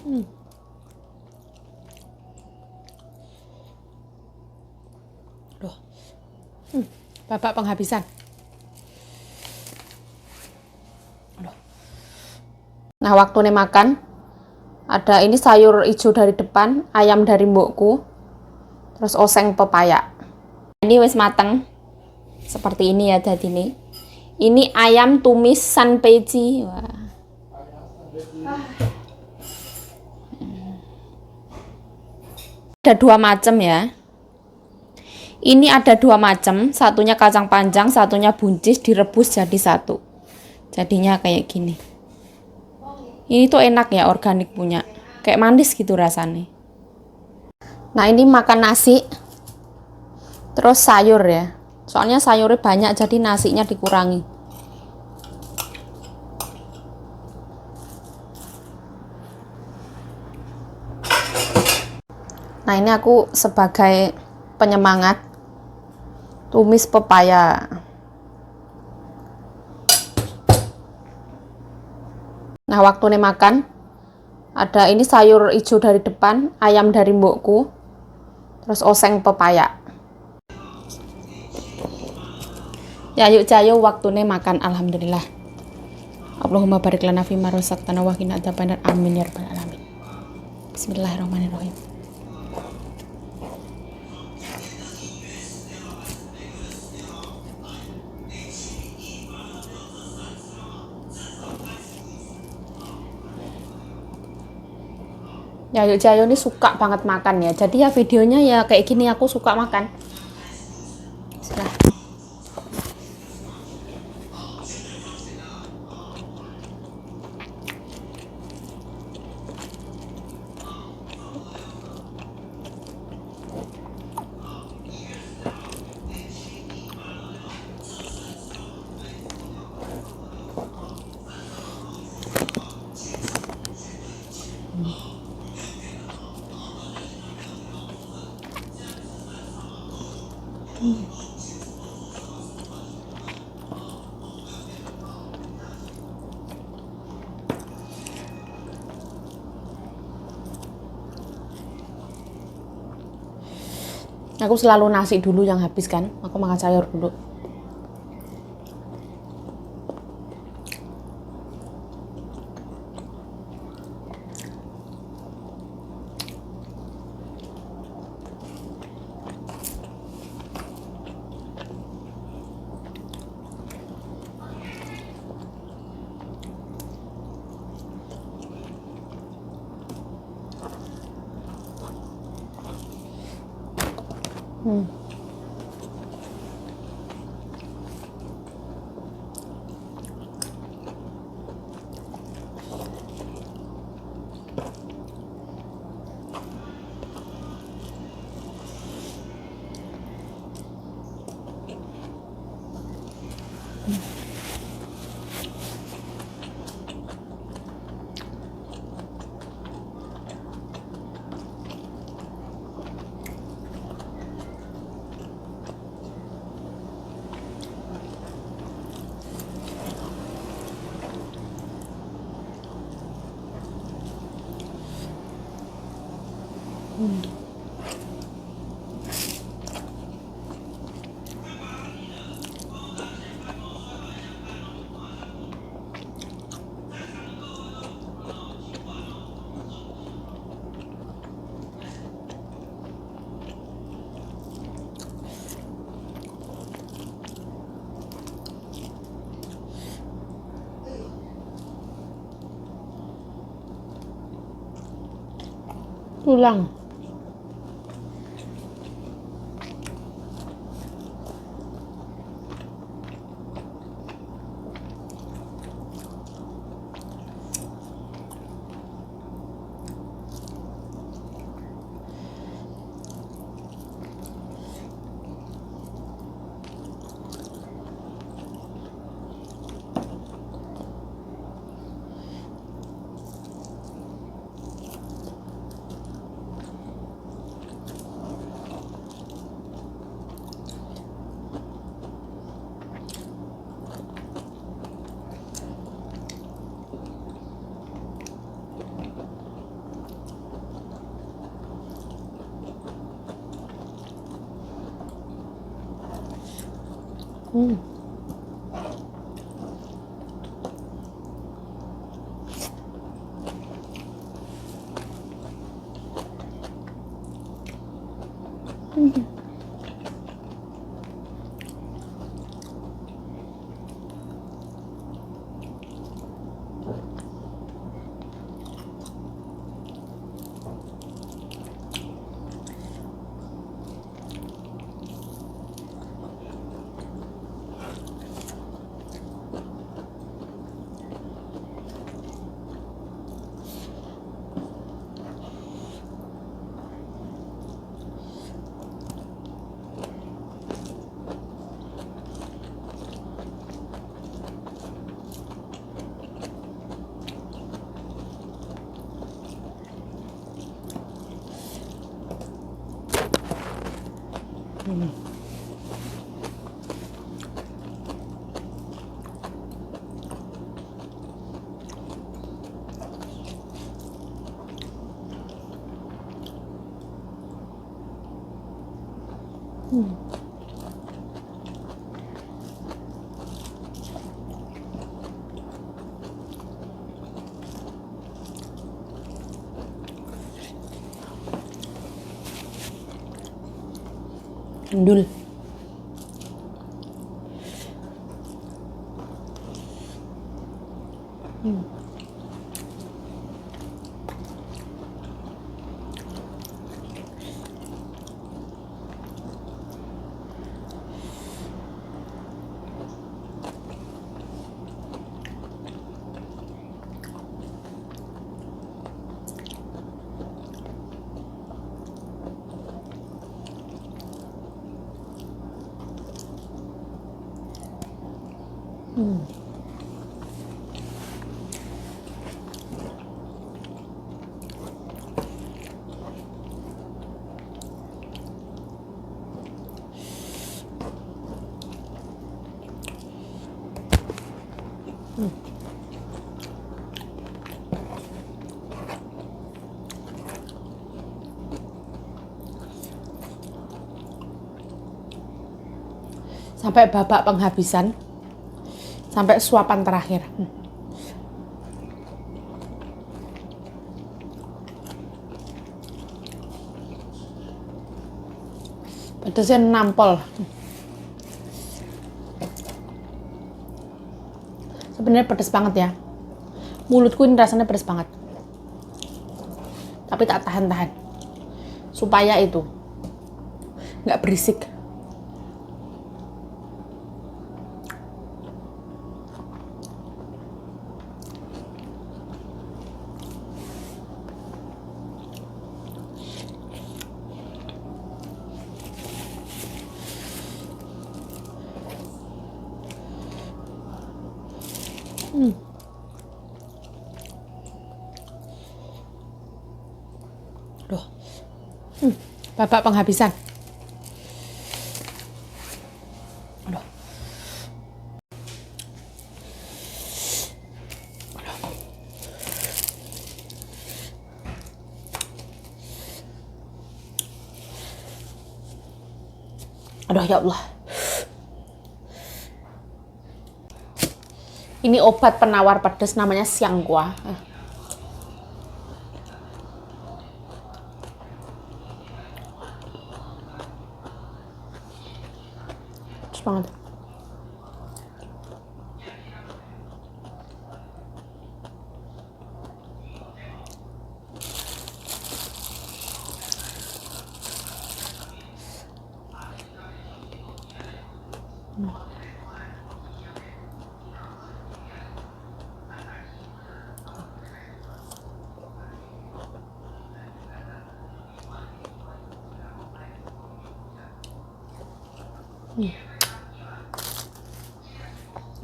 Hmm. Duh. Babak penghabisan. Aduh. Nah, waktu makan ada ini sayur hijau dari depan, ayam dari mbokku, terus oseng pepaya. Ini wis mateng. Seperti ini ya jadi nih. Ini ayam tumis sanpeji. Wah. Ada dua macam ya. Ini ada dua macam, satunya kacang panjang, satunya buncis direbus jadi satu. Jadinya kayak gini. Ini tuh enak ya, organik punya. Kayak manis gitu rasanya. Nah, ini makan nasi. Terus sayur ya. Soalnya sayurnya banyak jadi nasinya dikurangi. Nah, ini aku sebagai penyemangat tumis pepaya. Nah, waktu makan ada ini sayur hijau dari depan, ayam dari mbokku, terus oseng pepaya. Ya yuk cayo waktunya makan, alhamdulillah. Allahumma barik lana fima razaqtana wa qina adzabannar, amin ya rabbal alamin. Bismillahirrahmanirrahim. Ya yuk cayo ini suka banget makan ya. Jadi ya videonya ya kayak gini, aku suka makan. Bismillah. Aku selalu nasi dulu yang habis kan. Aku makan sayur dulu. Tulang. Hmm. Endul. Sampai babak penghabisan, sampai suapan terakhir. Pedasnya nampol. Sebenarnya pedas banget ya. Mulutku ini rasanya pedas banget. Tapi tak tahan-tahan. Supaya itu nggak berisik. Aduh. Babak penghabisan. Aduh. Aduh ya Allah. Ini obat penawar pedas namanya Xianghua. Pedas banget.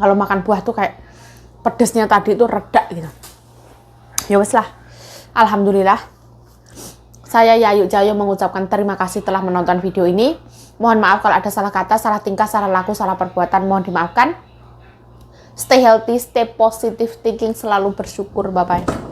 Kalau makan buah tuh kayak pedesnya tadi tuh reda gitu. Ya wes lah. Alhamdulillah. Saya Yayu Jayo mengucapkan terima kasih telah menonton video ini. Mohon maaf kalau ada salah kata, salah tingkah, salah laku, salah perbuatan. Mohon dimaafkan. Stay healthy, stay positive thinking, selalu bersyukur. Bye-bye.